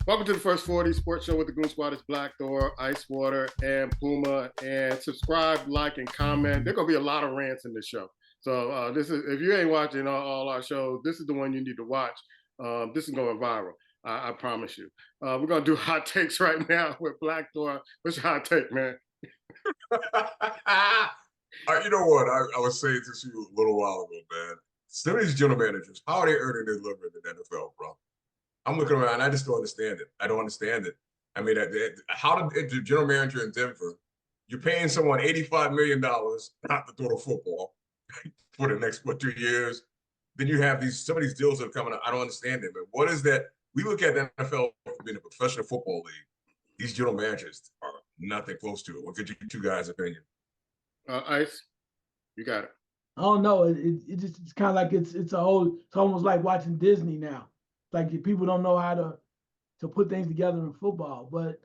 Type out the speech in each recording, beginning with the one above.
Welcome to the First 40 Sports Show with the Goon Squad. It's Black Thor, Ice Water, and Puma. And subscribe, like, and comment. There are going to be a lot of rants in this show. So this is if you ain't watching all our shows, this is the one you need to watch. This is going viral. I promise you. We're going to do hot takes right now with Black Thor. What's your hot take, man? You know what? I was saying this to you a little while ago, man. Some of these general managers, how are they earning their living in the NFL, bro? I'm looking around. I just don't understand it. I don't understand it. I mean, how did the general manager in Denver, you're paying someone $85 million not to throw the football for the next, 2 years? Then you have some of these deals that are coming up. I don't understand it, but what is that? We look at the NFL being a professional football league. These general managers are nothing close to it. What could you two guys' opinion? Ice, you got it. I don't know. It's kind of like it's almost like watching Disney now. Like people don't know how to put things together in football, but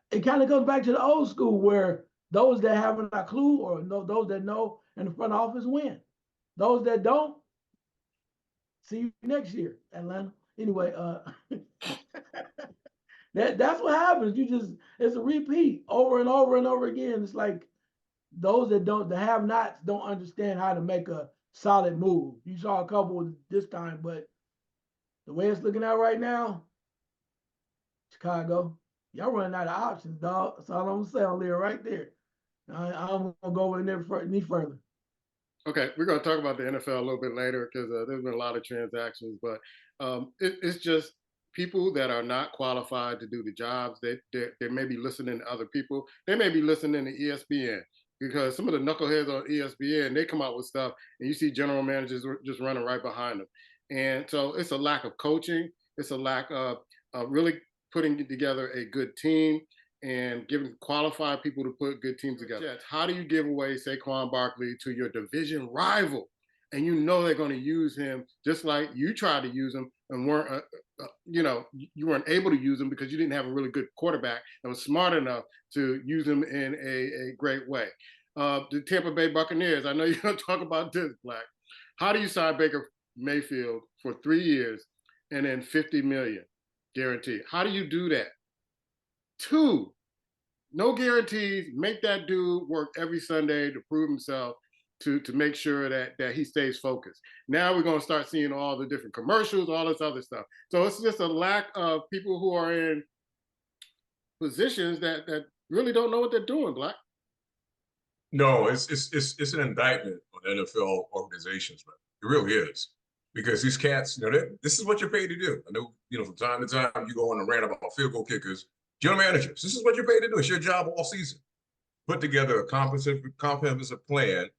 it kind of goes back to the old school where those that haven't a clue or those that know in the front office win. Those that don't, see you next year, Atlanta. Anyway, that's what happens. It's a repeat over and over and over again. It's like those that have nots don't understand how to make a solid move. You saw a couple this time, but the way it's looking out right now, Chicago, y'all running out of options, dog. That's all I'm gonna say on there right there. I'm gonna go in there any further. Okay, we're going to talk about the NFL a little bit later because there's been a lot of transactions, but it's just people that are not qualified to do the jobs. They may be listening to other people. They may be listening to ESPN because some of the knuckleheads on ESPN, they come out with stuff and you see general managers just running right behind them. And so it's a lack of coaching. It's a lack of really putting together a good team and giving qualified people to put good teams together. How do you give away Saquon Barkley to your division rival? And you know they're going to use him just like you tried to use him and weren't, you weren't able to use him because you didn't have a really good quarterback that was smart enough to use him in a great way. The Tampa Bay Buccaneers, I know you're going to talk about this, Black. How do you sign Baker Mayfield for 3 years and then $50 million guaranteed? How do you do that? 2, no guarantees. Make that dude work every Sunday to prove himself, to make sure that he stays focused. Now we're going to start seeing all the different commercials, all this other stuff. So it's just a lack of people who are in positions that really don't know what they're doing, Black. No, it's an indictment on NFL organizations, man. It really is. Because these cats, this is what you're paid to do. I know, from time to time you go on a rant about field goal kickers. General managers, this is what you're paid to do. It's your job all season. Put together a comprehensive plan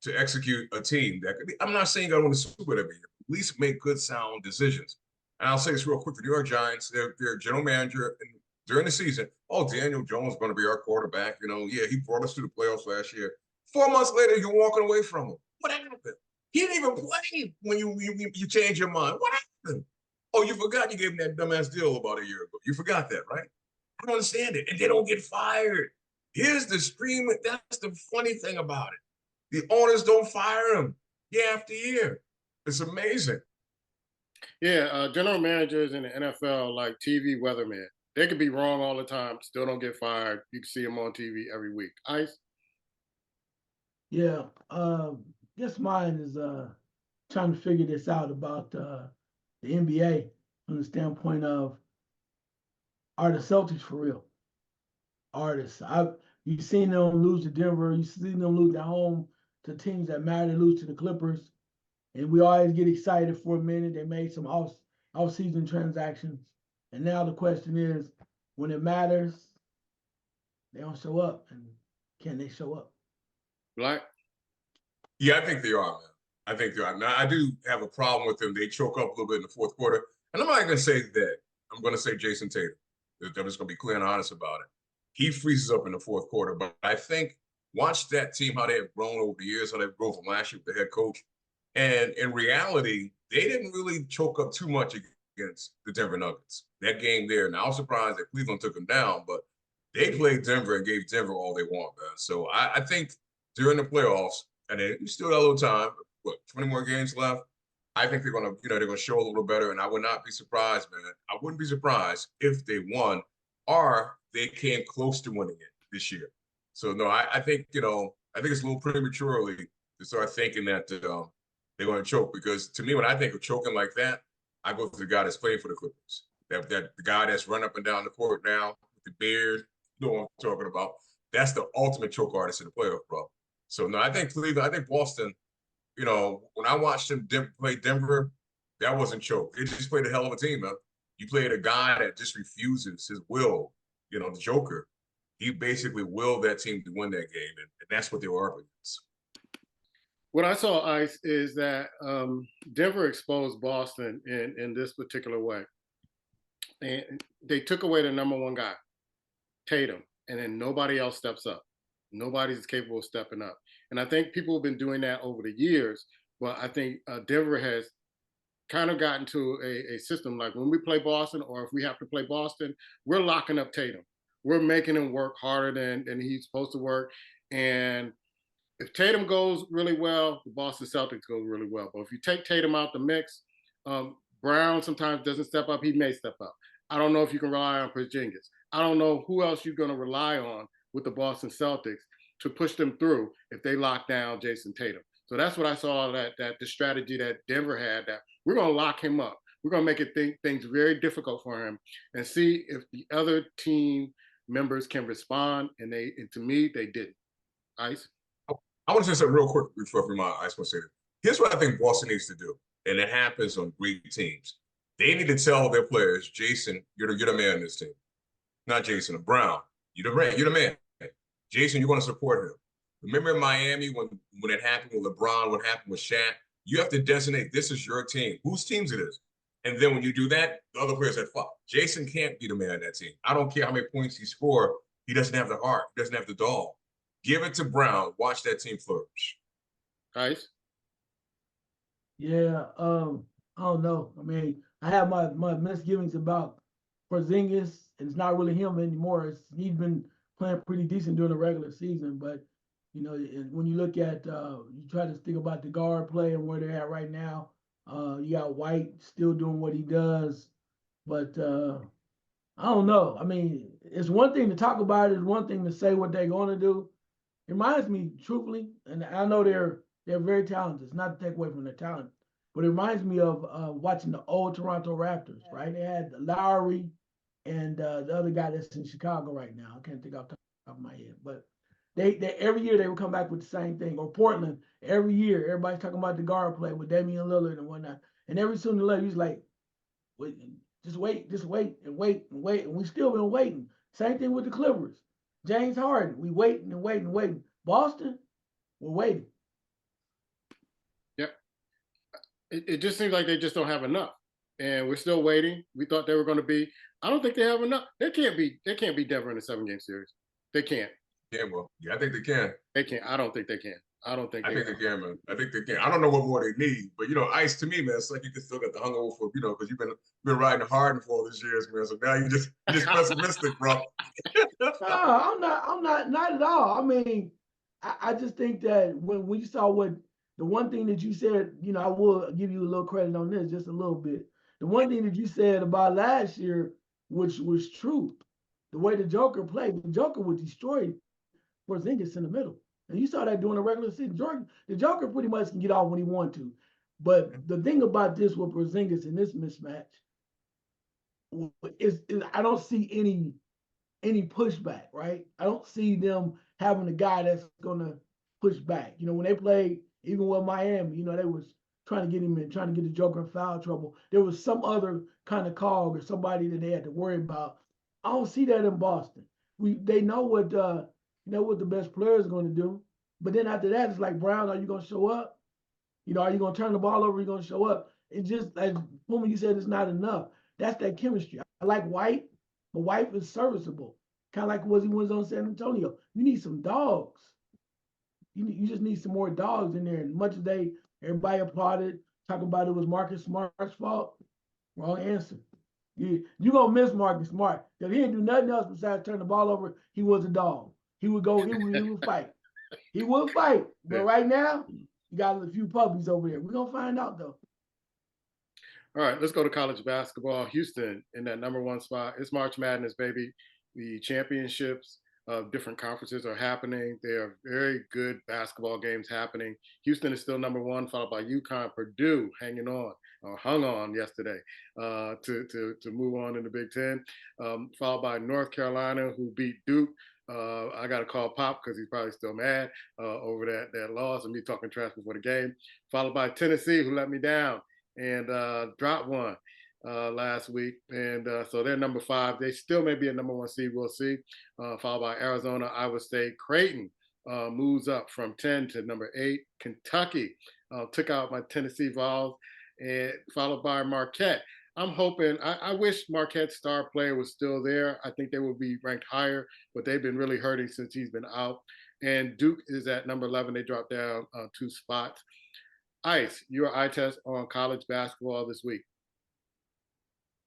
to execute a team that could be, I'm not saying you got to win the Super Bowl every year. At least make good, sound decisions. And I'll say this real quick. The New York Giants, their general manager, and during the season, Daniel Jones is going to be our quarterback. Yeah, he brought us to the playoffs last year. 4 months later, you're walking away from him. What happened? He didn't even play when you change your mind. What happened? Oh, you forgot you gave him that dumbass deal about a year ago. You forgot that, right? I don't understand it. And they don't get fired. Here's the stream. That's the funny thing about it. The owners don't fire them year after year. It's amazing. Yeah, general managers in the NFL, like TV weathermen, they could be wrong all the time, still don't get fired. You can see them on TV every week. Ice? Yeah, guess mine is trying to figure this out about the NBA from the standpoint of, are the Celtics for real? Artists. You've seen them lose to Denver. You've seen them lose at home to teams that matter. They lose to the Clippers, and we always get excited for a minute. They made some off-season transactions, and now the question is, when it matters, they don't show up, and can they show up? Black? Yeah, I think they are, man. I think they are. Now, I do have a problem with them. They choke up a little bit in the fourth quarter, and I'm not going to say that. I'm going to say Jason Tatum. I'm just going to be clear and honest about it. He freezes up in the fourth quarter, but I think watch that team, how they have grown over the years, how they've grown from last year with the head coach. And in reality, they didn't really choke up too much against the Denver Nuggets. That game there, now I'm surprised that Cleveland took them down, but they played Denver and gave Denver all they want, man. So I think during the playoffs, and then you still got a little time, 20 more games left, I think they're gonna, they're gonna show a little better, and I would not be surprised, man. I wouldn't be surprised if they won or they came close to winning it this year. So no, I think I think it's a little prematurely to start thinking that they're going to choke, because to me, when I think of choking like that, I go to the guy that's playing for the Clippers. That the guy that's run up and down the court now with the beard. You know what I'm talking about? That's the ultimate choke artist in the playoff, bro. So no, I think Cleveland, I think Boston. When I watched them play Denver, that wasn't choke. They just played a hell of a team, man. You played a guy that just refuses his will. The Joker. He basically willed that team to win that game, and that's what they were up against. What I saw, Ice, is that Denver exposed Boston in this particular way. And they took away the number one guy, Tatum, and then nobody else steps up. Nobody's capable of stepping up. And I think people have been doing that over the years, but I think Denver has kind of gotten to a system like when we play Boston, or if we have to play Boston, we're locking up Tatum. We're making him work harder than he's supposed to work. And if Tatum goes really well, the Boston Celtics goes really well. But if you take Tatum out the mix, Brown sometimes doesn't step up. He may step up. I don't know if you can rely on Porzingis. I don't know who else you're going to rely on with the Boston Celtics to push them through if they lock down Jason Tatum. So that's what I saw, that the strategy that Denver had, that we're going to lock him up. We're going to make it things very difficult for him and see if the other team members can respond. And to me, they didn't. Ice? I want to say something real quick before I just want to say this. Here's what I think Boston needs to do, and it happens on great teams. They need to tell their players, Jason, you're the man in this team. Not Jason, Brown. You're the man. Jason, you're going to support him. Remember in Miami when it happened with LeBron, what happened with Shaq? You have to designate this is your team, whose teams it is. And then when you do that, the other players said, fuck, Jason can't be the man of that team. I don't care how many points he scored. He doesn't have the heart. He doesn't have the dog. Give it to Brown. Watch that team flourish. Ice? Yeah, I don't know. I mean, I have my misgivings about Porzingis, and it's not really him anymore. He's been playing pretty decent during the regular season, but when you look at you try to think about the guard play and where they're at right now, you got White still doing what he does, but I don't know. I mean, it's one thing to talk about it, it's one thing to say what they're going to do. It reminds me, truthfully, and I know they're very talented. It's not to take away from their talent, but it reminds me of watching the old Toronto Raptors. Right? They had Lowry and the other guy that's in Chicago right now. I can't think off the top of my head, but they every year they would come back with the same thing. Or Portland, every year everybody's talking about the guard play with Damian Lillard and whatnot. And every sooner or later he's like, wait, just wait and wait, and we still been waiting. Same thing with the Clippers. James Harden, we waiting and waiting and waiting. Boston, we're waiting. Yep. It just seems like they just don't have enough, and we're still waiting. We thought they were going to be. I don't think they have enough. They can't be Denver in a 7-game series. They can't. Yeah, well, yeah, I think they can. They can't. I don't think they can. I think they can, man. I think they can. I don't know what more they need, but Ice, to me, man, it's like you can still got the hungover for, because you've been riding hard for all these years, man. So now you just pessimistic, bro. No, I'm not at all. I mean, I just think that when you saw the one thing that you said, I will give you a little credit on this, just a little bit. The one thing that you said about last year, which was true, the way the Joker played, the Joker would destroy Porzingis in the middle. And you saw that during the regular season. The Joker pretty much can get off when he wants to. But the thing about this with Porzingis in this mismatch is I don't see any pushback, right? I don't see them having a guy that's gonna push back. When they played, even with Miami, they was trying to get him in, trying to get the Joker in foul trouble. There was some other kind of call or somebody that they had to worry about. I don't see that in Boston. They know what the best player is going to do. But then after that, it's like, Brown, are you going to show up? Are you going to turn the ball over? Are you going to show up? It's just like Puma, you said, it's not enough. That's that chemistry. I like White, but White is serviceable. Kind of like what he was on San Antonio. You need some dogs. You just need some more dogs in there. And much as everybody applauded, talking about it was Marcus Smart's fault, wrong answer. You're going to miss Marcus Smart. Because he didn't do nothing else besides turn the ball over. He was a dog. He would go, he would fight. He would fight. But right now, you got a few puppies over there. We're going to find out, though. All right, let's go to college basketball. Houston in that number one spot. It's March Madness, baby. The championships of different conferences are happening. There are very good basketball games happening. Houston is still number one, followed by UConn, Purdue, hanging on, or hung on yesterday to move on in the Big Ten. Followed by North Carolina, who beat Duke. I got to call Pop because he's probably still mad over that loss and me talking trash before the game. Followed by Tennessee, who let me down and dropped one last week. And so they're number 5. They still may be a number 1 seed. We'll see. Followed by Arizona, Iowa State. Creighton moves up from 10 to number 8. Kentucky took out my Tennessee Vols, and followed by Marquette. I'm hoping, I wish Marquette's star player was still there. I think they will be ranked higher, but they've been really hurting since he's been out. And Duke is at number 11. They dropped down 2 spots. Ice, your eye test on college basketball this week.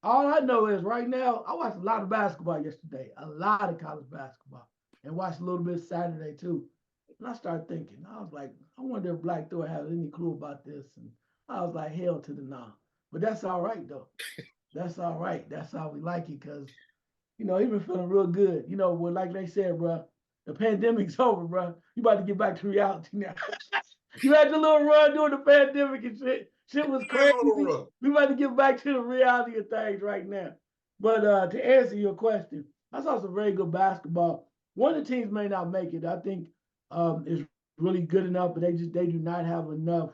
All I know is right now, I watched a lot of basketball yesterday, a lot of college basketball, and watched a little bit Saturday too. And I started thinking, I was like, I wonder if Black Thor has any clue about this. And I was like, hell to the no. But that's all right though. That's all right. That's how we like it because, he been feeling real good. Well, like they said, bro, the pandemic's over, bro. You about to get back to reality now. You had your little run during the pandemic and shit. Shit was crazy. We about to get back to the reality of things right now. But to answer your question, I saw some very good basketball. One of the teams may not make it. I think is really good enough, but they do not have enough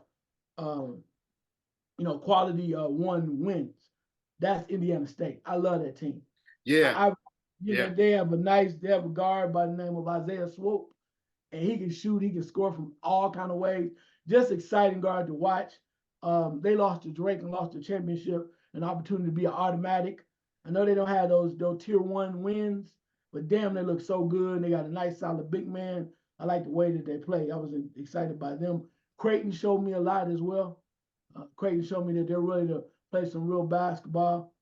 quality one wins. That's Indiana State. I love that team. Yeah. They have a guard by the name of Isaiah Swope, and he can shoot, he can score from all kind of ways. Just exciting guard to watch. They lost to Drake and lost the championship, an opportunity to be an automatic. I know they don't have those tier 1 wins, but damn, they look so good. They got a nice solid big man. I like the way that they play. I was excited by them. Creighton showed me a lot as well. Creighton showed me that they're ready to play some real basketball.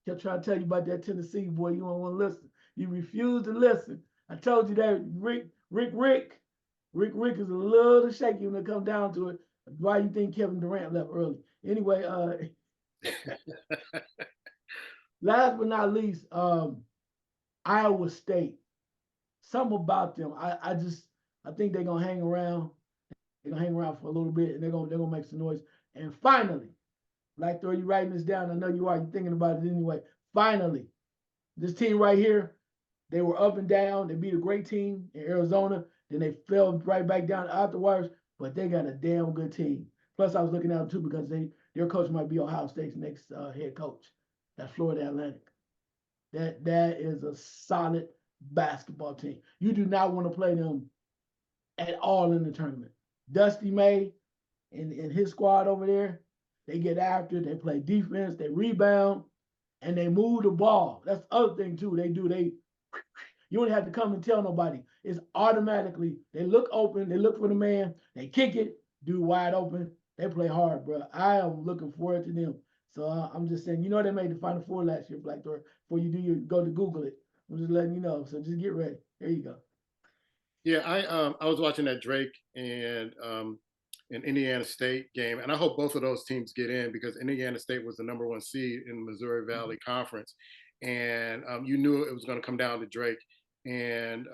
Kept trying to tell you about that Tennessee boy. You don't want to listen. You refuse to listen. I told you that Rick is a little shaky when it comes down to it. Why do you think Kevin Durant left early? Anyway, last but not least, Iowa State. Something about them. I think they're gonna hang around. They're gonna hang around for a little bit, and they're gonna make some noise. And finally, Black Thor, you writing this down? I know you are. You're thinking about it anyway. Finally, this team right here, they were up and down. They beat a great team in Arizona. Then they fell right back down afterwards. But they got a damn good team. Plus, I was looking at them too because their coach might be Ohio State's next head coach. That's Florida Atlantic. That is a solid basketball team. You do not want to play them at all in the tournament. Dusty May and his squad over there, they get after it. They play defense. They rebound, and they move the ball. That's the other thing too. You don't have to come and tell nobody. It's automatically, they look open, they look for the man, they kick it, dude wide open. They play hard, bro. I am looking forward to them. So I'm just saying, they made the Final Four last year, Black Thor. Before you go to Google it. I'm just letting you know. So just get ready. There you go. Yeah, I was watching that Drake and Indiana State game, and I hope both of those teams get in because Indiana State was the number 1 seed in the Missouri Valley Conference, and you knew it was going to come down to Drake and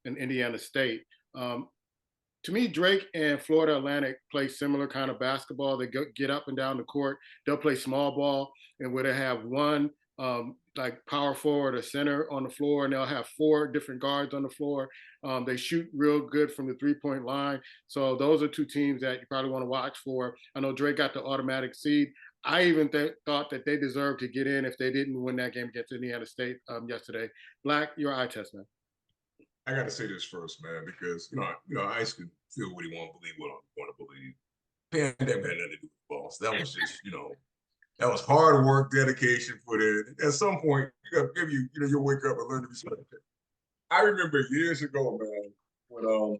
Indiana State. To me, Drake and Florida Atlantic play similar kind of basketball. They get up and down the court. They'll play small ball, and where they have one like power forward or center on the floor, and they'll have 4 different guards on the floor. They shoot real good from the 3-point line. So those are 2 teams that you probably want to watch for. I know Drake got the automatic seed. I even thought that they deserved to get in if they didn't win that game against Indiana State yesterday. Black, your eye test, man. I got to say this first, man, because Ice can feel what he want to believe, what I want to believe. Pandemic had nothing to do with balls. That was just, that was hard work, dedication for it. At some point, you got to give you'll wake up and learn to respect it. I remember years ago, man, when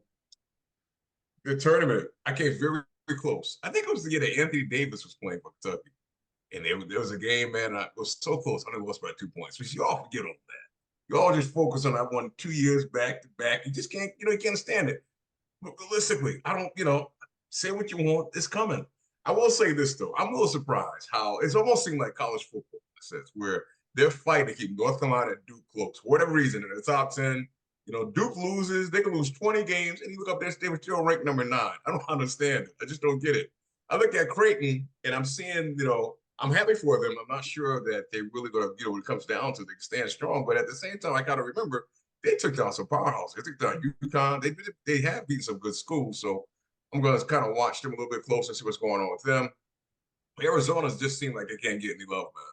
the tournament, I came very, very close. I think it was the year that Anthony Davis was playing for Kentucky. And there was a game, man, it was so close. I think it was by 2 points. But you all forget on that. You all just focus on that one 2 years back to back. You just can't, you can't stand it. But realistically, I don't, say what you want. It's coming. I will say this though, I'm a little surprised how it's almost seemed like college football in a sense where they're fighting to keep North Carolina and Duke close for whatever reason in the top 10. Duke loses, they can lose 20 games, and you look up there, they were still ranked number 9. I don't understand it. I just don't get it. I look at Creighton, and I'm seeing, I'm happy for them. I'm not sure that they're really going to, when it comes down to, they can stand strong. But at the same time, I got to remember they took down some powerhouses. They took down UConn. They have beaten some good schools. So I'm going to kind of watch them a little bit closer and see what's going on with them. Arizona's just seem like they can't get any love, man.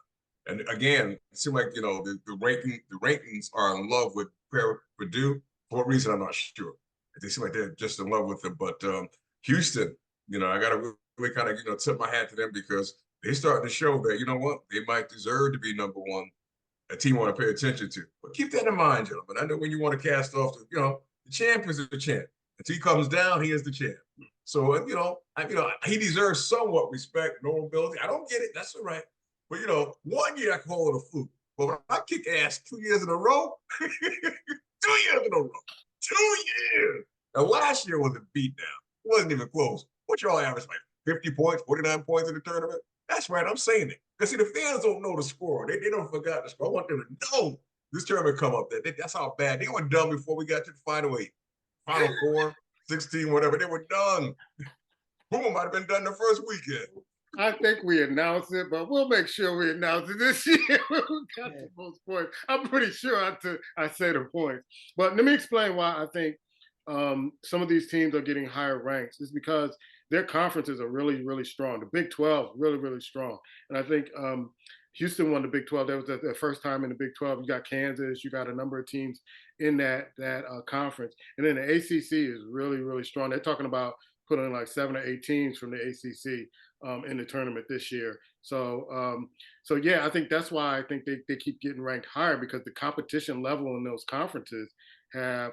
And again, it seems like the rankings are in love with Purdue for what reason I'm not sure. They seem like they're just in love with them. But Houston, I got to really kind of tip my hat to them because they starting to show that what they might deserve to be number one, a team want to pay attention to. But keep that in mind, gentlemen. I know when you want to cast off, the champ is the champ. Until he comes down, he is the champ. So he deserves somewhat respect, nobility. I don't get it. That's all right. But 1 year I can call it a fluke. But when I kick ass 2 years in a row, 2 years in a row, 2 years. Now last year was a beatdown. It wasn't even close. What y'all average like 50 points, 49 points in the tournament? That's right. I'm saying it. Because see, the fans don't know the score. They don't forgot the score. I want them to know this tournament come up. That's how bad they were done before we got to the final 8, final 4, 16, whatever. They were done. Puma might have been done the first weekend. I think we announced it, but we'll make sure we announce it this year. We got the most points. I'm pretty sure I say the points. But let me explain why I think some of these teams are getting higher ranks. It's because their conferences are really, really strong. The Big 12 really, really strong. And I think Houston won the Big 12. That was their first time in the Big 12. You got Kansas. You got a number of teams in that conference. And then the ACC is really, really strong. They're talking about putting like 7 or 8 teams from the ACC in the tournament this year. So yeah, I think that's why I think they keep getting ranked higher because the competition level in those conferences have,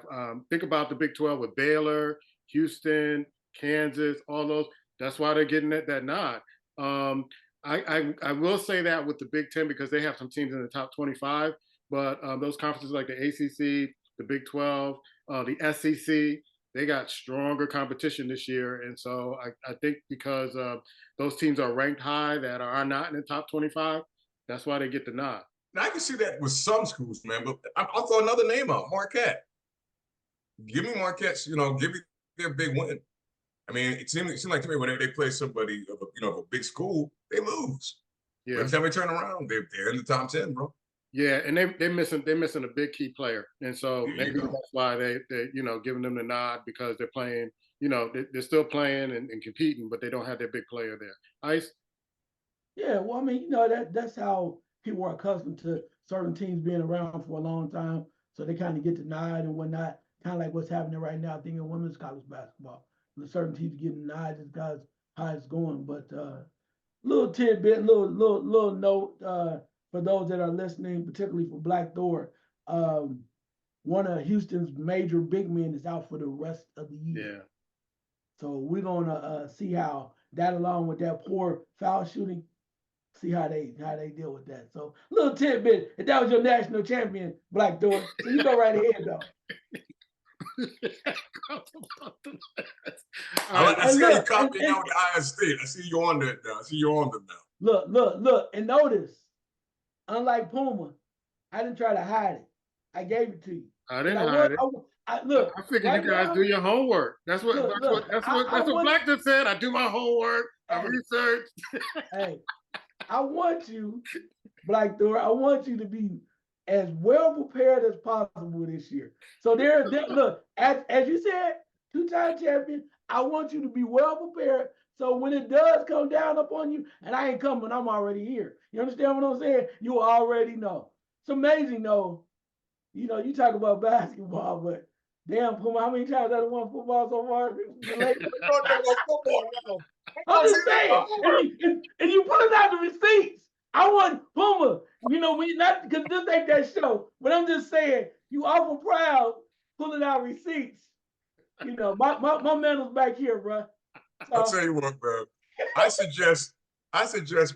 think about the Big 12 with Baylor, Houston, Kansas, all those. That's why they're getting that nod. I will say that with the Big 10 because they have some teams in the top 25, but those conferences like the ACC, the Big 12, the SEC, they got stronger competition this year. And so I think because those teams are ranked high that are not in the top 25, that's why they get the nod. Now, I can see that with some schools, man, but I'll throw another name out, Marquette. Give me Marquette's, give me their big win. I mean, it seemed like to me whenever they play somebody of a big school, they lose. Yeah. Every time they turn around, they're in the top 10, bro. Yeah, and they're missing a big key player, and so maybe that's why they giving them the nod because they're playing. They're still playing and competing, but they don't have their big player there. Ice. Yeah, well, I mean, that's how people are accustomed to certain teams being around for a long time, so they kind of get the nod and whatnot. Kind of like what's happening right now, I think in women's college basketball. Certain teams getting nods just because how it's going. But little tidbit, little note for those that are listening, particularly for Black Thor. One of Houston's major big men is out for the rest of the year. Yeah. So we're gonna see how that, along with that poor foul shooting, see how they deal with that. So little tidbit. If that was your national champion, Black Thor, so you go right ahead though. I see you copying out the Iowa State. I see you on that now. I see you on them now. Look, and notice, unlike Puma, I didn't try to hide it. I gave it to you. I didn't hide it. I figured you guys do your homework. That's what Black just said. I do my homework. I research. Hey, I want you, Black Thor. I want you to be as well prepared as possible this year. So there look, as you said, 2-time champion, I want you to be well prepared. So when it does come down upon you, and I ain't coming, I'm already here. You understand what I'm saying? You already know. It's amazing though. You talk about basketball, but damn, Puma, how many times have I won football so far? I'm just saying, and you pulling out the receipts. I want Puma, we not because this ain't that show, but I'm just saying, you awful proud pulling out receipts. My man was back here, bro. So, I'll tell you what, bro. I suggest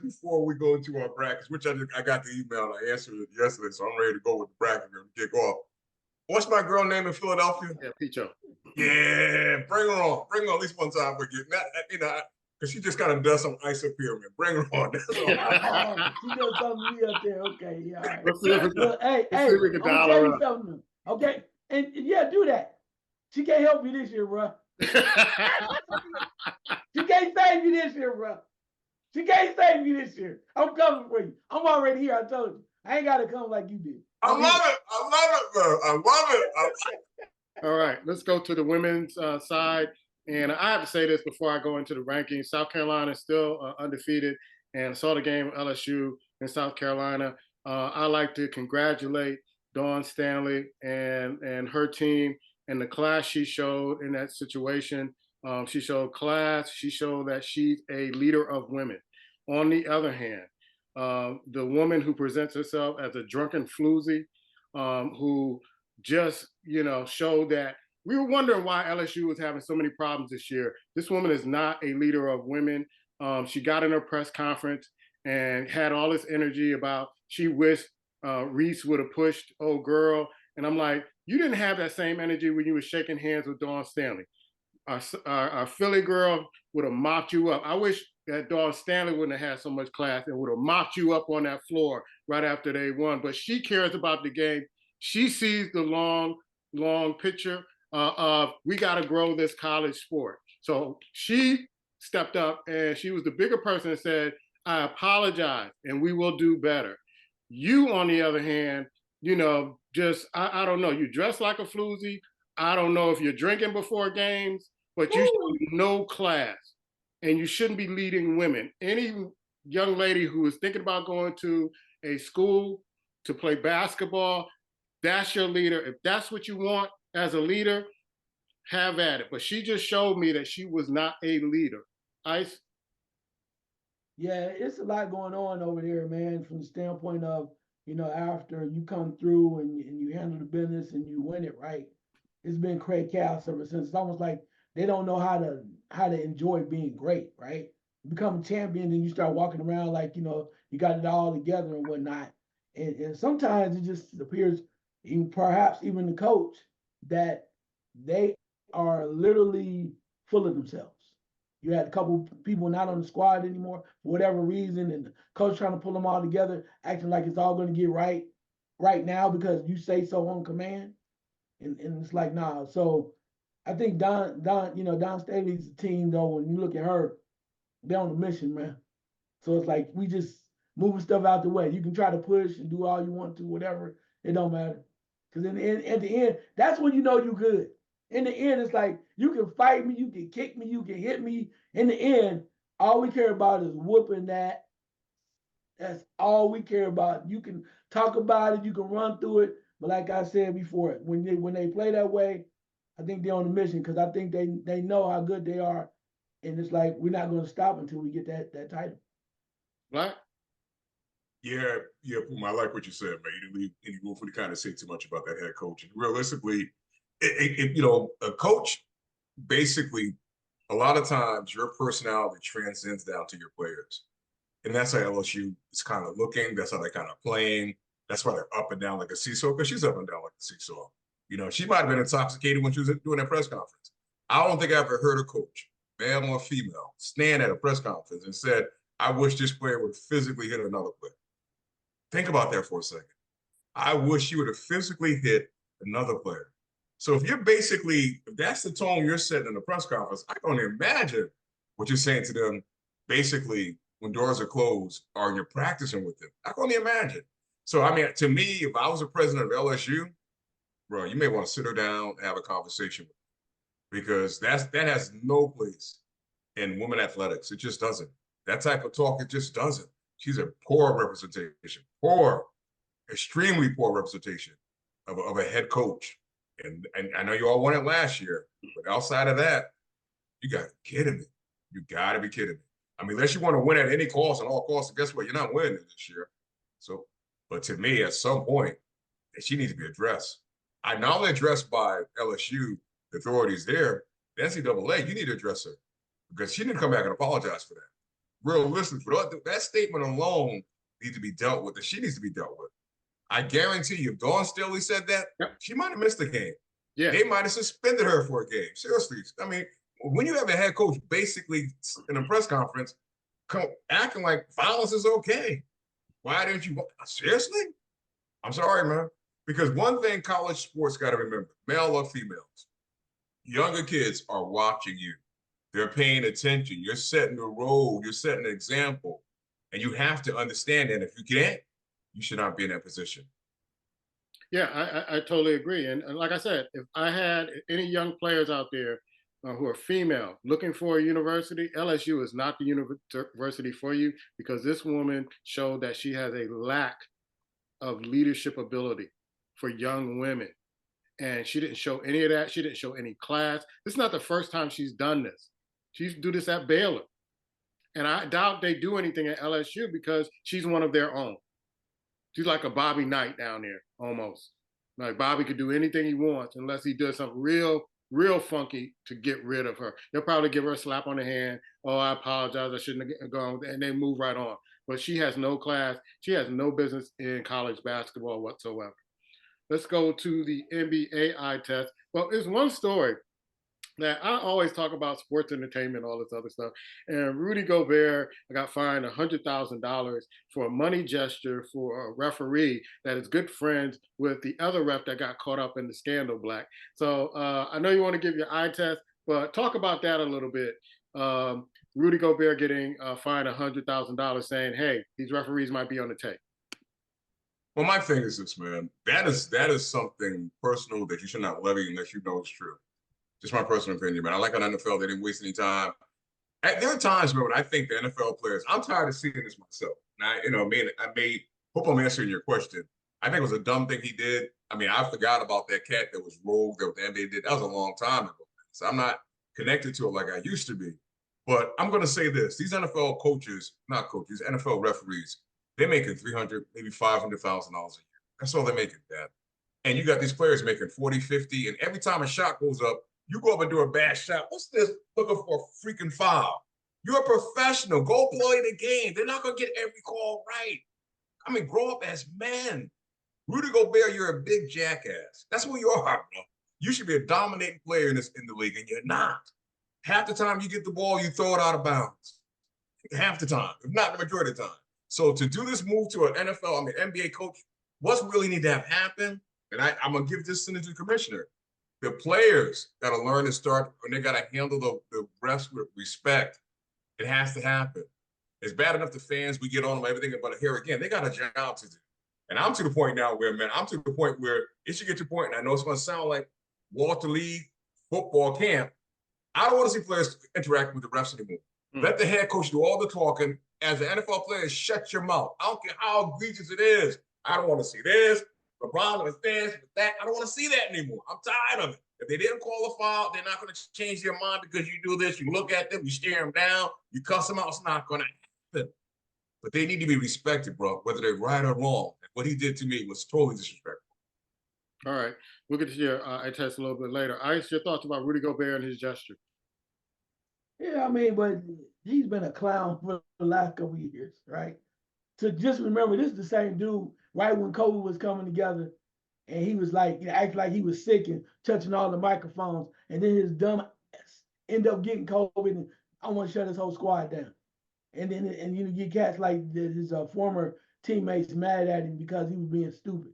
before we go into our brackets, which I got the email, I answered it yesterday, so I'm ready to go with the bracket and kick off. What's my girl name in Philadelphia? Yeah, Picho. Yeah, bring her on. Bring her on at least one time. We're getting that. Because she just got to dust some ice up here, man. Bring her on. That's all. Oh, she does something to me up there. Okay, yeah, all right. Let's see if we Look, hey, let's see if we can I'm gonna dial tell her you up. something. Okay, and yeah, do that. She can't help me this year, bro. She can't save me this year, bro. She can't save me this year. I'm coming for you. I'm already here. I told you. I ain't gotta come like you did. I love it. I love it, bro. I love it. I love it. All right, let's go to the women's side. And I have to say this before I go into the rankings. South Carolina is still undefeated, and I saw the game with LSU in South Carolina. I like to congratulate Dawn Stanley and her team and the class she showed in that situation. She showed class. She showed that she's a leader of women. On the other hand, the woman who presents herself as a drunken floozy, who just showed that we were wondering why LSU was having so many problems this year. This woman is not a leader of women. She got in her press conference and had all this energy about she wished Reese would have pushed old girl. And I'm like, you didn't have that same energy when you were shaking hands with Dawn Stanley. Our Philly girl would have mopped you up. I wish that Dawn Stanley wouldn't have had so much class and would have mopped you up on that floor right after they won. But she cares about the game. She sees the long picture of we got to grow this college sport. So she stepped up and she was the bigger person and said, I apologize and we will do better. You, on the other hand, I don't know. You dress like a floozy. I don't know if you're drinking before games, but you show no class and you shouldn't be leading women. Any young lady who is thinking about going to a school to play basketball, that's your leader. If that's what you want as a leader, have at it. But she just showed me that she was not a leader. Ice? Yeah, it's a lot going on over there, man, from the standpoint of, after you come through and you handle the business and you win it right. It's been great chaos ever since. It's almost like they don't know how to enjoy being great, right? You become a champion and you start walking around like, you got it all together and whatnot. And sometimes it just appears, even perhaps even the coach, that they are literally full of themselves. You had a couple people not on the squad anymore for whatever reason, and the coach trying to pull them all together, acting like it's all going to get right now because you say so on command. And it's like, nah. So I think Don Staley's team though, when you look at her, they're on a mission, man. So it's like we just moving stuff out the way. You can try to push and do all you want to, whatever. It don't matter. Because at the end, that's when you know you good. In the end, it's like you can fight me, you can kick me, you can hit me. In the end, all we care about is whooping that. That's all we care about. You can talk about it, you can run through it, but like I said before, when they play that way, I think they're on a mission because I think they know how good they are, and it's like we're not going to stop until we get that title. Black? Yeah, Puma, I like what you said, man. You didn't leave any room for to kind of say too much about that head coach. And realistically, a coach basically, a lot of times your personality transcends down to your players. And that's how LSU is kind of looking. That's how they're kind of playing. That's why they're up and down like a seesaw, because she's up and down like a seesaw. She might have been intoxicated when she was doing that press conference. I don't think I ever heard a coach, male or female, stand at a press conference and said, I wish this player would physically hit another player. Think about that for a second. I wish you would have physically hit another player. So if that's the tone you're setting in the press conference, I can only imagine what you're saying to them basically when doors are closed or you're practicing with them. I can only imagine. So, I mean, to me, if I was a president of LSU, bro, you may want to sit her down and have a conversation with her because that has no place in women athletics. It just doesn't. That type of talk, it just doesn't. She's a poor representation, extremely poor representation of a head coach. And I know you all won it last year, but outside of that, you got to be kidding me. You got to be kidding me. I mean, unless you want to win at any cost and all costs, and guess what? You're not winning this year. So, but to me, at some point, she needs to be addressed. I not only addressed by LSU, the authorities there, the NCAA, you need to address her because she didn't come back and apologize for that. Realistically, that statement alone needs to be dealt with, and she needs to be dealt with. I guarantee you, if Dawn Staley said that, Yep. she might have missed the game. Yeah. They might have suspended her for a game. Seriously. I mean, when you have a head coach basically in a press conference acting like violence is okay, why didn't you? Seriously? I'm sorry, man. Because one thing college sports got to remember, male or females, younger kids are watching you. They're paying attention. You're setting the role. You're setting an example. And you have to understand that if you can't, you should not be in that position. Yeah, I totally agree. And like I said, if I had any young players out there who are female looking for a university, LSU is not the university for you because this woman showed that she has a lack of leadership ability for young women. And she didn't show any of that. She didn't show any class. This is not the first time she's done this. She used to do this at Baylor. And I doubt they do anything at LSU because she's one of their own. She's like a Bobby Knight down there, almost. Like Bobby could do anything he wants unless he does something real funky to get rid of her. They'll probably give her a slap on the hand. Oh, I apologize. I shouldn't have gone. And they move right on. But she has no class. She has no business in college basketball whatsoever. Let's go to the NBA eye test. Well, there's one story that I always talk about sports entertainment, all this other stuff. And Rudy Gobert got fined $100,000 for a money gesture for a referee that is good friends with the other ref that got caught up in the scandal, Black. So I know you want to give your eye test, but talk about that a little bit. Rudy Gobert getting fined $100,000 saying, hey, these referees might be on the tape. Well, my thing is this, man. That is something personal that you should not levy unless you know it's true. Just my personal opinion, man. I like on NFL, they didn't waste any time. There are times, man, when I think the NFL players, I'm tired of seeing this myself. And hope I'm answering your question. I think it was a dumb thing he did. I mean, I forgot about that cat that was rogue that the NBA did. That was a long time ago. So I'm not connected to it like I used to be. But I'm going to say this. These NFL coaches, not coaches, NFL referees, they're making $300,000, maybe $500,000 a year. That's all they're making, Dad. And you got these players making 40, 50, and every time a shot goes up, you go up and do a bad shot. What's this? Looking for a freaking foul. You're a professional. Go play the game. They're not going to get every call right. I mean, grow up as men. Rudy Gobert, you're a big jackass. That's who you are, bro. You should be a dominating player in the league, and you're not. Half the time you get the ball, you throw it out of bounds. Half the time, if not the majority of the time. So to do this move to an NBA coach, what's really need to have happen? And I'm going to give this to the commissioner. The players got to learn to start, and they got to handle the refs with respect. It has to happen. It's bad enough the fans, we get on them, everything, but here again, they got a job to do. And I'm to the point now where, man, it should get to the point, and I know it's going to sound like Walter League football camp. I don't want to see players interact with the refs anymore. Let the head coach do all the talking. As an NFL player, shut your mouth. I don't care how egregious it is. I don't want to see this. LeBron with this, with that. I don't want to see that anymore. I'm tired of it. If they didn't call a foul, they're not going to change their mind because you do this. You look at them, you stare them down, you cuss them out. It's not going to happen. But they need to be respected, bro, whether they're right or wrong. And what he did to me was totally disrespectful. All right. We'll get to your eye test a little bit later. Ice, your thoughts about Rudy Gobert and his gesture? Yeah, I mean, but he's been a clown for the last couple of years, right? To just remember, this is the same dude, right when COVID was coming together, and he was like, acting like he was sick and touching all the microphones, and then his dumb ass end up getting COVID, and I want to shut his whole squad down. And then, and you get cats like his former teammates mad at him because he was being stupid.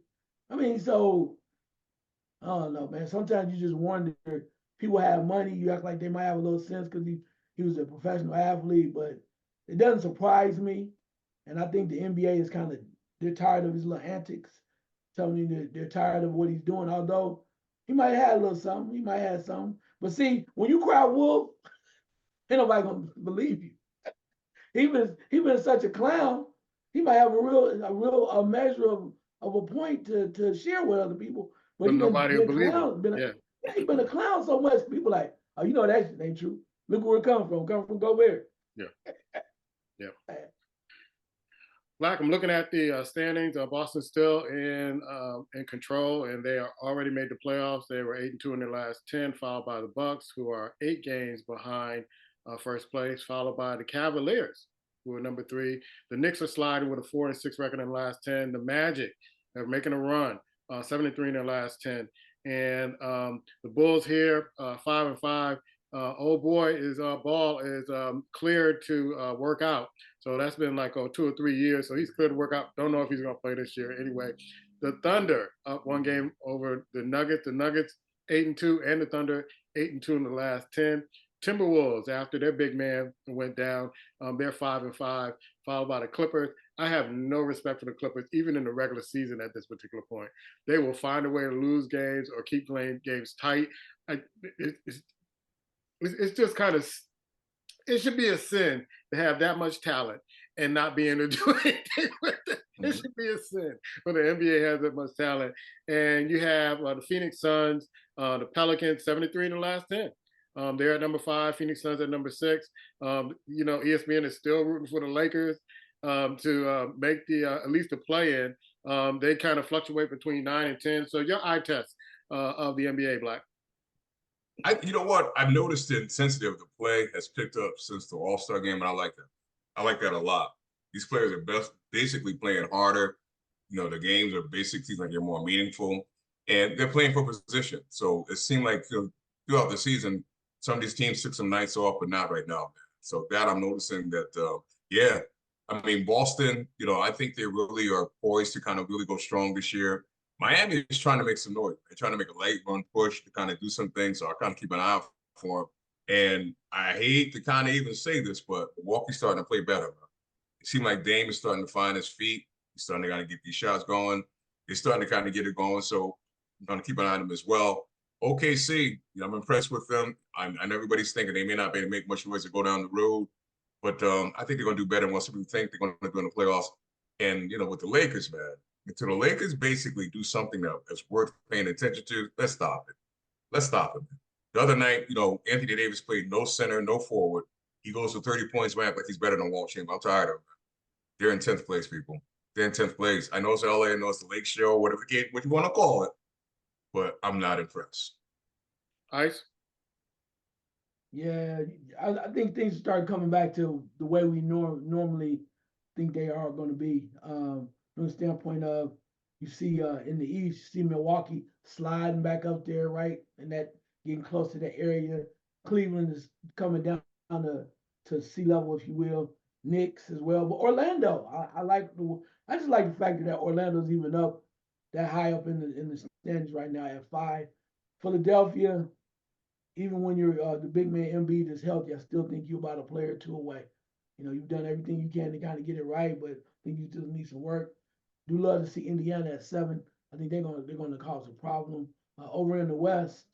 I mean, so I don't know, man. Sometimes you just wonder. People have money. You act like they might have a little sense because he was a professional athlete, but it doesn't surprise me. And I think the NBA is they're tired of his little antics. Telling you that they're tired of what he's doing. Although he might have a little something, he might have something. But see, when you cry wolf, ain't nobody gonna believe you. He been such a clown. He might have a measure of a point to share with other people. But he nobody will believe him. He been a clown so much. People like, oh, you know that shit ain't true. Look where it come from. Come from Gobert. Yeah. Black, I'm looking at the standings. Boston's still in control, and they are already made the playoffs. They were 8-2 in their last 10, followed by the Bucks, who are 8 games behind first place, followed by the Cavaliers, who are number 3. The Knicks are sliding with a 4-6 record in the last 10. The Magic are making a run, 7-3 in their last 10, and the Bulls here 5-5. old boy is Ball is cleared to work out. So that's been like 2 or 3 years. So he's cleared to work out. Don't know if he's going to play this year. Anyway, the Thunder up one game over the Nuggets. The Nuggets 8-2, and the Thunder 8-2 in the last 10. Timberwolves, after their big man went down, they're 5-5, followed by the Clippers. I have no respect for the Clippers, even in the regular season at this particular point. They will find a way to lose games or keep playing games tight. I, it, it's just kind of, it should be a sin to have that much talent and not be able to do anything with it. It should be a sin when the NBA has that much talent. And you have the Phoenix Suns, the Pelicans, 73 in the last 10. They're at number 5, Phoenix Suns at number 6. ESPN is still rooting for the Lakers to make the at least the play in. They kind of fluctuate between 9 and 10. So your eye test of the NBA, Black. You know what? I've noticed the intensity of the play has picked up since the All-Star game, and I like that. I like that a lot. These players are basically playing harder. The games are basically like they're more meaningful, and they're playing for position. So it seemed like throughout the season, some of these teams took some nights off, but not right now, man. So that I'm noticing that, yeah. I mean, Boston, I think they really are poised to kind of really go strong this year. Miami is trying to make some noise. They're trying to make a late run push to kind of do some things. So I kind of keep an eye out for them. And I hate to kind of even say this, but Milwaukee's starting to play better. Man. It seems like Dame is starting to find his feet. He's starting to kind of get these shots going. They're starting to kind of get it going. So I'm going to keep an eye on them as well. OKC, I'm impressed with them. I know everybody's thinking they may not be able to make much noise to go down the road, but I think they're going to do better than what some people think they're going to do in the playoffs. And, with the Lakers, man, until the Lakers basically do something that's worth paying attention to, let's stop it. Let's stop it. The other night, Anthony Davis played no center, no forward. He goes for 30 points, man, like he's better than Walt Chamberlain. I'm tired of it. They're in 10th place, people. They're in 10th place. I know it's LA, I know it's the Lake Show, whatever what you want to call it, but I'm not impressed. Ice? Yeah, I think things start coming back to the way we normally think they are going to be. From the standpoint of you see in the East, you see Milwaukee sliding back up there, right, and that getting close to that area. Cleveland is coming down to sea level, if you will. Knicks as well, but Orlando, I just like the fact that Orlando's even up that high up in the standings right now at 5. Philadelphia, even when you're the big man Embiid is healthy, I still think you're about a player or two away. You've done everything you can to kind of get it right, but I think you still need some work. Do love to see Indiana at 7. I think they're gonna cause a problem over in the West.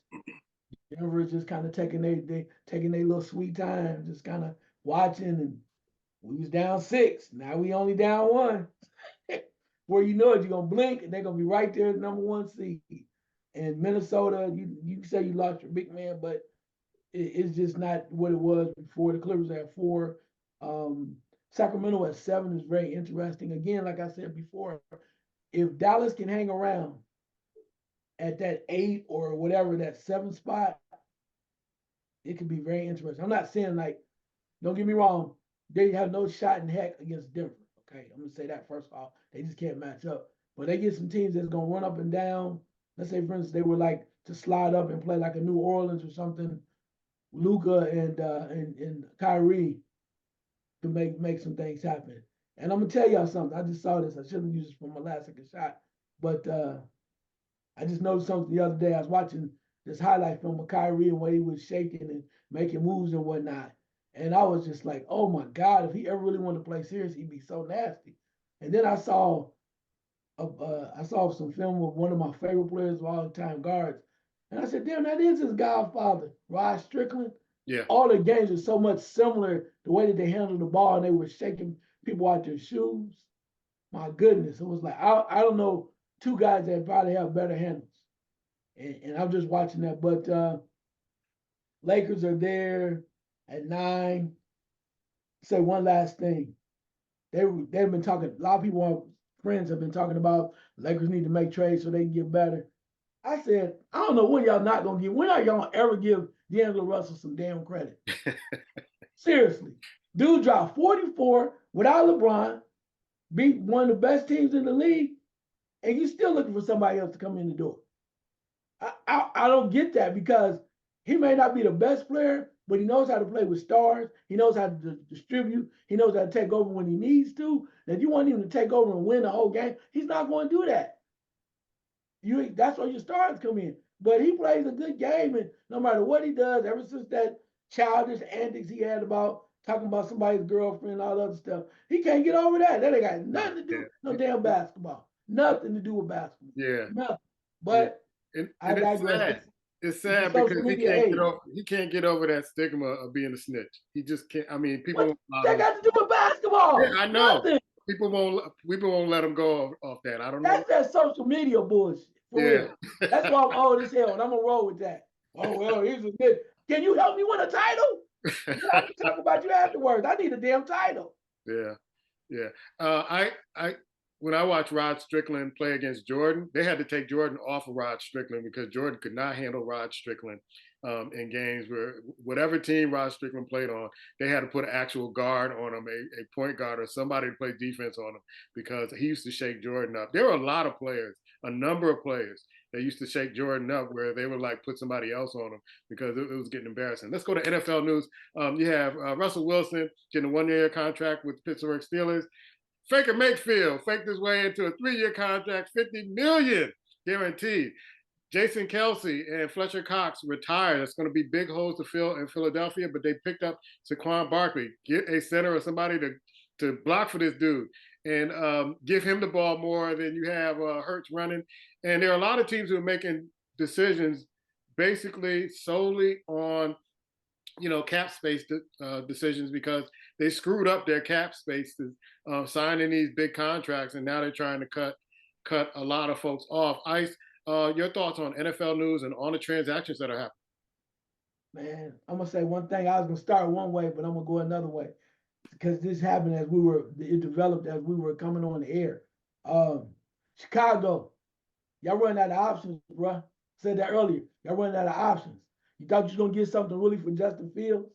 Denver is just kind of taking their little sweet time, just kind of watching. And we was down 6, now we only down 1. Where you're gonna blink and they're gonna be right there at number 1 seed. And Minnesota, you say you lost your big man, but it's just not what it was before. The Clippers at 4. Sacramento at 7 is very interesting. Again, like I said before, if Dallas can hang around at that 8 or whatever, that 7 spot, it could be very interesting. I'm not saying don't get me wrong, they have no shot in heck against Denver. Okay, I'm gonna say that first off. They just can't match up. But they get some teams that's gonna run up and down. Let's say, for instance, they were to slide up and play like a New Orleans or something. Luka and Kyrie to make some things happen. And I'm gonna tell y'all something. I just saw this. I shouldn't use this for my last second shot, but I just noticed something the other day. I was watching this highlight film of Kyrie and where he was shaking and making moves and whatnot. And I was just like, oh my God, if he ever really wanted to play serious, he'd be so nasty. And then I saw some film of one of my favorite players of all time, guards. And I said, damn, that is his godfather, Rod Strickland. Yeah. All the games are so much similar, the way that they handled the ball and they were shaking people out their shoes. My goodness. It was like, I don't know, 2 guys that probably have better handles. And I'm just watching that. But Lakers are there at 9. Say one last thing. They've been talking, a lot of people, friends have been talking about Lakers need to make trades so they can get better. I said, I don't know when y'all not gonna give. When are y'all gonna ever give D'Angelo Russell some damn credit? Seriously, dude dropped 44 without LeBron, beat one of the best teams in the league, and you still looking for somebody else to come in the door. I don't get that because He may not be the best player, but he knows how to play with stars. He knows how to distribute. He knows how to take over when he needs to. Now, if you want him to take over and win the whole game, he's not going to do that. That's where your stars come in. But he plays a good game, and no matter what he does, ever since that childish antics he had about talking about somebody's girlfriend and all that other stuff, he can't get over that. That ain't got nothing to do no damn basketball. Nothing to do with basketball. Yeah, Nothing. yeah. But And I it's digress. sad. It's It's the sad social because media age. he can't get over that stigma of being a snitch. He just can't. I mean, people What won't allow that him. got to do with basketball? Yeah, I know. Nothing. People won't let him go off that. I don't know. That's that social media bullshit. For Yeah. real. That's why I'm old as hell, and I'm gonna roll with that. Oh well, he's a snitch. Can you help me win a title? I can talk about you afterwards. I need a damn title. Yeah, yeah. I when I watched Rod Strickland play against Jordan, they had to take Jordan off of Rod Strickland because Jordan could not handle Rod Strickland in games where whatever team Rod Strickland played on, they had to put an actual guard on him, a point guard or somebody to play defense on him because he used to shake Jordan up. There were a lot of players, a number of players that used to shake Jordan up where they would like put somebody else on him because it was getting embarrassing. Let's go to NFL news. You have Russell Wilson getting a 1-year contract with the Pittsburgh Steelers. Baker Mayfield faked his way into a 3-year contract, $50 million guaranteed. Jason Kelsey and Fletcher Cox retired. It's going to be big holes to fill in Philadelphia, but they picked up Saquon Barkley. Get a center or somebody to block for this dude and give him the ball more than you have Hurts running. And there are a lot of teams who are making decisions basically solely on cap space decisions because they screwed up their cap space signing these big contracts, and now they're trying to cut a lot of folks off. Ice, your thoughts on NFL news and on the transactions that are happening? Man, I'm gonna say one thing. I was gonna start one way, but I'm gonna go another way because this happened it developed as we were coming on the air. Chicago, y'all running out of options, bro. Said that earlier. Y'all running out of options. You thought you was gonna get something really for Justin Fields,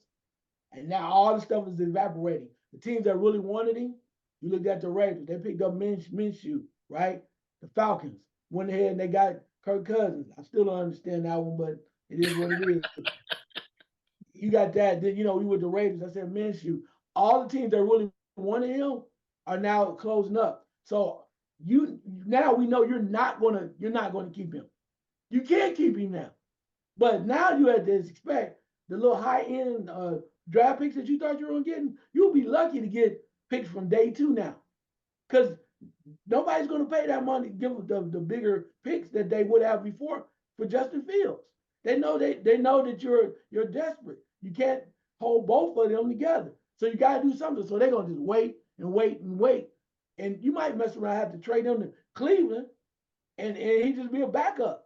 and now all the stuff is evaporating. The teams that really wanted him, you looked at the Raiders. They picked up Minshew, right? The Falcons went ahead and they got Kirk Cousins. I still don't understand that one, but it is what it is. You got that. Then we with the Raiders. I said Minshew. All the teams that really wanted him are now closing up. So now we know you're not gonna keep him. You can't keep him now. But now you had to expect the little high-end draft picks that you thought you were getting. You'll be lucky to get picks from day 2 now, because nobody's going to pay that money, give the bigger picks that they would have before for Justin Fields. They know that you're desperate. You can't hold both of them together, so you got to do something. So they're going to just wait and wait and wait, and you might mess around have to trade him to Cleveland, and he just be a backup.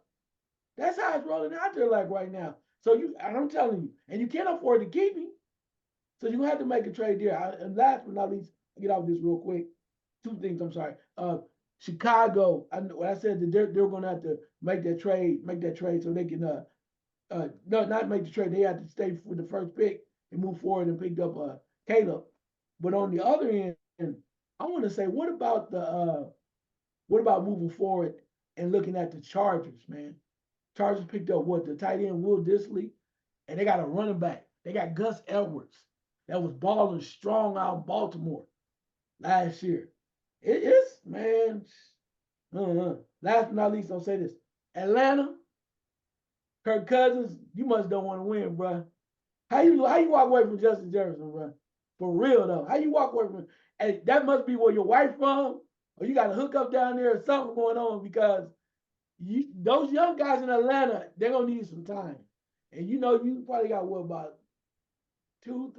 That's how it's rolling out there like right now. So I'm telling you, and you can't afford to keep him. So you have to make a trade there. And last but not least, I'll get off this real quick. 2 things, I'm sorry. Chicago, I said that they're going to have to make that trade so they can, no, not make the trade. They have to stay with the first pick and move forward and pick up Caleb. But on the other end, I want to say, what about moving forward and looking at the Chargers, man? Chargers picked up the tight end Will Dissly, and they got a running back. They got Gus Edwards that was balling strong out in Baltimore last year. It is, man. Last but not least, I'll say this: Atlanta, Kirk Cousins, you must don't want to win, bro. How you walk away from Justin Jefferson, bro? For real though, how you walk away from? And that must be where your wife from, or you got a hookup down there or something going on, because those young guys in Atlanta, they're gonna need some time. And you probably got about 2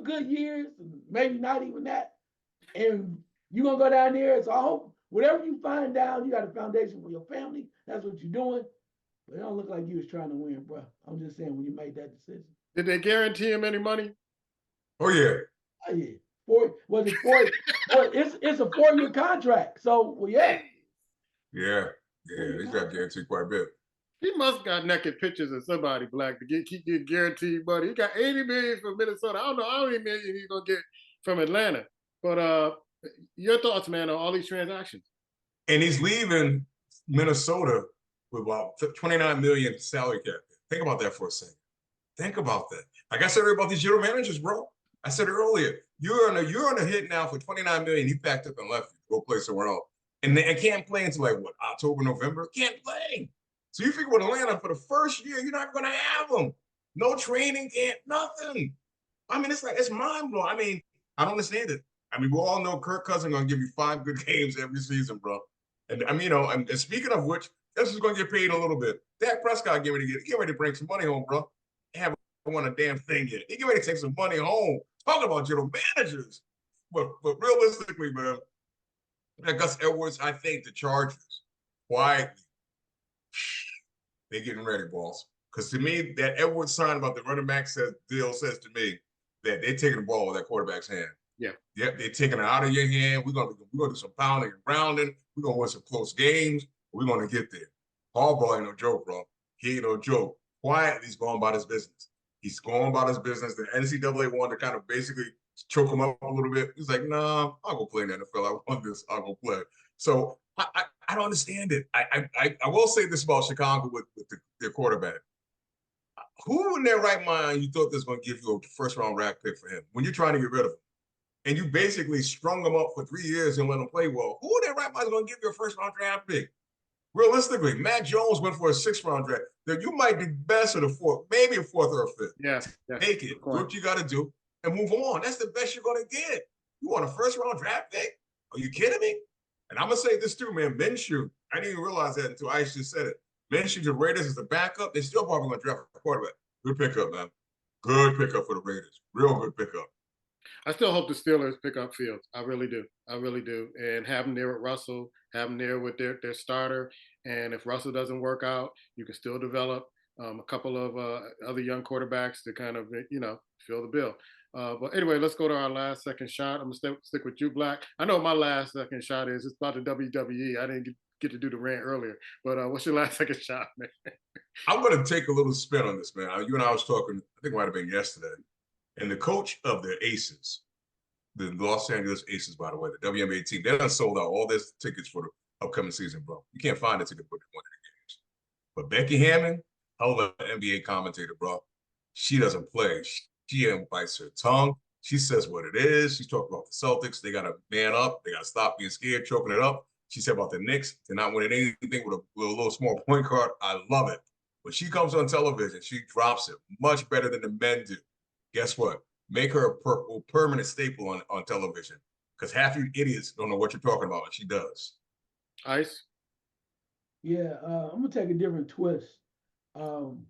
good years, maybe not even that. And you're gonna go down there. So I hope whatever you find down, you got a foundation for your family. That's what you're doing. But it don't look like you was trying to win, bro. I'm just saying, when you made that decision. Did they guarantee him any money? Oh yeah. Oh yeah. It's a 4-year contract. So yeah. Yeah. They got guaranteed quite a bit. He must got naked pictures of somebody black to keep getting guaranteed money. He got $80 million from Minnesota. I don't know how many million he's gonna get from Atlanta. But your thoughts, man, on all these transactions? And he's leaving Minnesota with about $29 million salary cap. Think about that for a second. Think about that. Like I said earlier about these general managers, bro. I said earlier, you're on a hit now for 29 million. You packed up and left you to go play somewhere else. And they can't play until like what, October, November? Can't play. So you figure with Atlanta for the first year, you're not gonna have them. No training camp, nothing. I mean, it's like it's mind blowing. I mean, I don't understand it. I mean, we all know Kirk Cousins gonna give you 5 good games every season, bro. And I mean, and speaking of which, this is gonna get paid a little bit. Dak Prescott get ready to bring some money home, bro. They haven't won a damn thing yet. He get ready to take some money home. Talk about general managers. But realistically, man, like Gus Edwards, I think the Chargers quietly they're getting ready, boss. Because to me, that Edwards sign about the running back deal says to me that they're taking the ball with that quarterback's hand. Yeah. Yep, they're taking it out of your hand. We're gonna do some pounding and grounding. We're gonna win some close games. We're gonna get there. Harbaugh ain't no joke, bro. He ain't no joke. Quietly, he's going about his business. He's going about his business. The NCAA wanted to kind of basically choke him up a little bit. He's like, nah, I'll go play in the NFL. I want this. I'll go play. So I don't understand it. I will say this about Chicago with their quarterback. Who in their right mind you thought this was going to give you a first round draft pick for him when you're trying to get rid of him? And you basically strung him up for 3 years and let him play well. Who in their right mind is going to give you a first round draft pick? Realistically, Matt Jones went for a 6th round draft. Then you might be best at a 4th, maybe a 4th or a 5th. Yeah. Take it, do what you got to do, and move on. That's the best you're going to get. You want a first round draft pick? Are you kidding me? And I'm going to say this too, man. Minshew, I didn't even realize that until Ice just said it. Minshew, the Raiders is the backup. They're still probably going to draft a quarterback. Good pickup, man. Good pickup for the Raiders. Real good pickup. I still hope the Steelers pick up Fields. I really do. I really do. And have them there with Russell, have them there with their starter. And if Russell doesn't work out, you can still develop a couple of other young quarterbacks to kind of, fill the bill. But anyway, let's go to our last second shot. I'm going to stick with you, Black. I know what my last second shot is. It's about the WWE. I didn't get to do the rant earlier. But what's your last second shot, man? I'm going to take a little spin on this, man. You and I was talking, I think it might have been yesterday. And the coach of the Aces, the Los Angeles Aces, by the way, the WNBA team, they done sold out all their tickets for the upcoming season, bro. You can't find a ticket for one of the games. But Becky Hammon, hell of an NBA commentator, bro. She doesn't play. She bites her tongue. She says what it is. She's talking about the Celtics. They got to man up. They got to stop being scared, choking it up. She said about the Knicks, they're not winning anything with a little small point guard. I love it. When she comes on television, she drops it much better than the men do. Guess what? Make her a permanent staple on television, because half you idiots don't know what you're talking about, and she does. Ice? Yeah, I'm going to take a different twist. I'm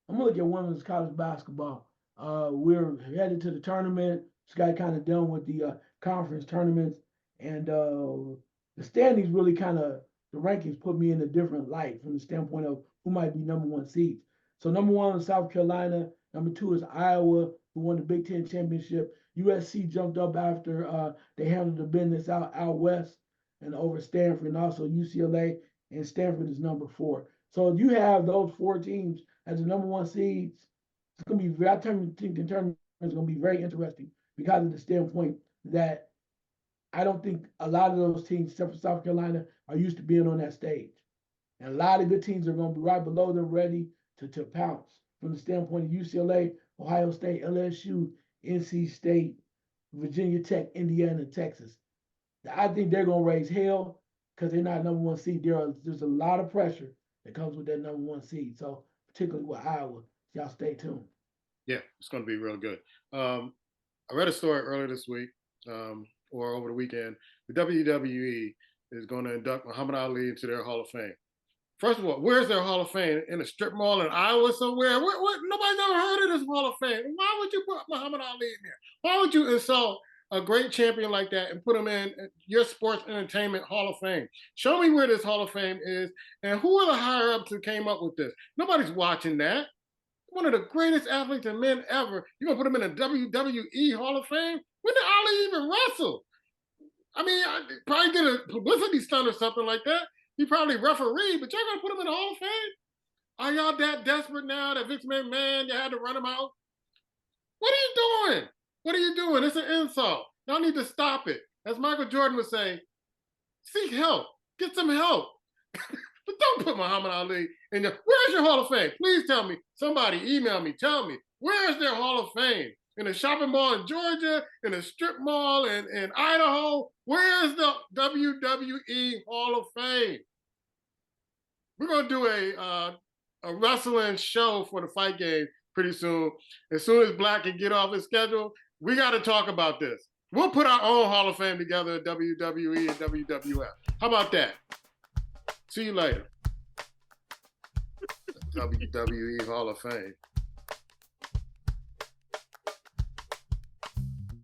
going to look at women's college basketball. We're headed to the tournament. Just got kind of done with the conference tournaments. And the standings really the rankings put me in a different light from the standpoint of who might be number 1 seeds. So number 1 is South Carolina. Number 2 is Iowa, who won the Big Ten championship. USC jumped up after they handled the business out west and over Stanford, and also UCLA, and Stanford is number 4. So you have those 4 teams as the number 1 seeds. It's going to be I think the tournament is going to be very interesting because of the standpoint that I don't think a lot of those teams, except for South Carolina, are used to being on that stage. And a lot of good teams are going to be right below them, ready to pounce. From the standpoint of UCLA, Ohio State, LSU, NC State, Virginia Tech, Indiana, Texas. I think they're going to raise hell because they're not number 1 seed. There's a lot of pressure that comes with that number 1 seed. So particularly with Iowa, y'all stay tuned. Yeah, it's going to be real good. I read a story earlier this week or over the weekend. The WWE is going to induct Muhammad Ali into their Hall of Fame. First of all, where's their Hall of Fame? In a strip mall in Iowa somewhere? What? Nobody's ever heard of this Hall of Fame. Why would you put Muhammad Ali in there? Why would you insult a great champion like that and put him in your sports entertainment Hall of Fame? Show me where this Hall of Fame is and who are the higher ups who came up with this? Nobody's watching that. One of the greatest athletes and men ever. You're going to put him in a WWE Hall of Fame? When did Ali even wrestle? I mean, I probably did a publicity stunt or something like that. He probably refereed, but y'all gonna put him in the Hall of Fame? Are y'all that desperate now that Vince McMahon, you had to run him out? What are you doing? What are you doing? It's an insult. Y'all need to stop it. As Michael Jordan would say, seek help. Get some help. But don't put Muhammad Ali in there. Where's your Hall of Fame? Please tell me. Somebody email me. Tell me. Where's their Hall of Fame? In a shopping mall in Georgia, in a strip mall in Idaho? Where's the WWE Hall of Fame? We're going to do a wrestling show for the fight game pretty soon. As soon as Black can get off his schedule, we got to talk about this. We'll put our own Hall of Fame together at WWE and WWF. How about that? See you later. WWE Hall of Fame.